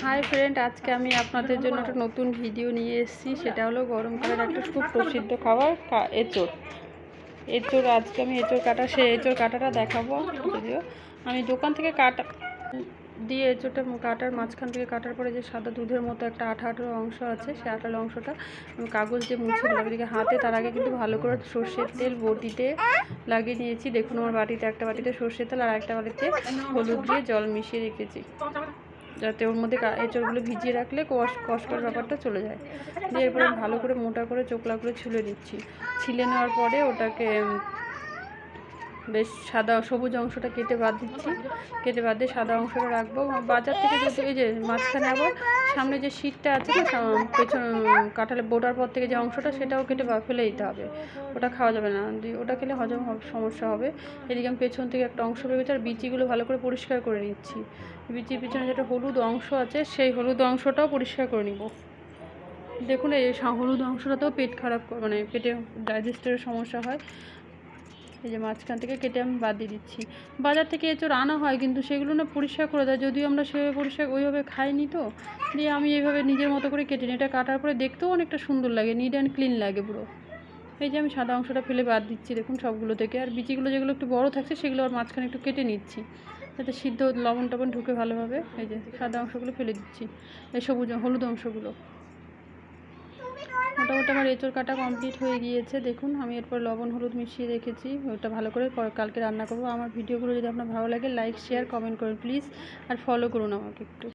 Hi friend, আজকে আমি আপনাদের জন্য একটা নতুন ভিডিও নিয়ে এসেছি। সেটা হলো গরমকালের একটা খুব প্রসিদ্ধ খাবার এঁচোড়। আজকে আমি এঁচোড় কাটাটা দেখাবো। যদিও আমি দোকান থেকে কাটা দিয়ে এঁচোড়টা কাটার মাঝখান থেকে কাটার পরে যে সাদা দুধের মতো একটা আঠা অংশ আছে, সেই আঠালো অংশটা আমি কাগজ দিয়ে মুছে দিলাম এদিকে হাতে। তার আগে কিন্তু ভালো করে সর্ষের তেল বটিতে লাগিয়ে নিয়েছি। দেখুন আমার একটা বাটিতে সর্ষের তেল আর একটা বাটিতে হলুদ দিয়ে জল মিশিয়ে রেখেছি, যাতে ওর মধ্যে এঁচোড়গুলো ভিজিয়ে রাখলে কষ্টের ব্যাপারটা চলে যায়। দিয়ে এরপরে ভালো করে মোটা করে চোকলা করে ছুলে নিচ্ছি। ছিলে নেওয়ার পরে ওটাকে বেশ সবুজ অংশটা কেটে বাদ দিয়ে সাদা অংশটা রাখবো। বাজার থেকে যদি এই যে মাঝখানে আবার সামনে যে শীটটা আছে না, পেছন কাঁঠালে বোটার পর থেকে যে অংশটা, সেটাও কেটে ফেলে দিতে হবে। ওটা খাওয়া যাবে না, ওটা খেলে হজম সমস্যা হবে। এদিকে আমি পেছন থেকে একটা অংশ রেখেছি আর বিচিগুলো ভালো করে পরিষ্কার করে নিচ্ছি। বিচির পিছনে যেটা হলুদ অংশ আছে, সেই হলুদ অংশটাও পরিষ্কার করে নিব। দেখুন এই হলুদ অংশটাতেও পেট খারাপ, মানে পেটে ডাইজেস্টের সমস্যা হয়। এই যে মাঝখান থেকে কেটে আমি বাদ দিয়ে দিচ্ছি। বাজার থেকে এঁচোড় আনা হয়, কিন্তু সেগুলো না পরিষ্কার করে দেয়, যদিও আমরা সেভাবে ওইভাবে খাইনি। তো দিয়ে আমি এইভাবে নিজের মতো করে কেটে নিই। এটা কাটার পরে দেখতেও অনেকটা সুন্দর লাগে, নিট অ্যান্ড ক্লিন লাগে পুরো। এই যে আমি সাদা অংশটা ফেলে বাদ দিচ্ছি দেখুন সবগুলো থেকে। আর বিচিগুলো যেগুলো একটু বড় থাকছে, সেগুলো আর মাঝখানে একটু কেটে নিচ্ছি, যাতে সিদ্ধ লবণ টবণ ঢুকে ভালোভাবে। এই যে সাদা অংশগুলো ফেলে দিচ্ছি, এই হলুদ অংশগুলো। মোটামুটি আমার এঁচোড় কাটা কমপ্লিট হয়ে গিয়েছে। দেখুন আমি এরপর লবণ হলুদ মিশিয়ে রেখেছি। ওটা ভালো করে কালকে রান্না করবো। আমার ভিডিওগুলো যদি আপনার ভালো লাগে, লাইক শেয়ার কমেন্ট করুন প্লিজ, আর ফলো করুন আমাকে একটু।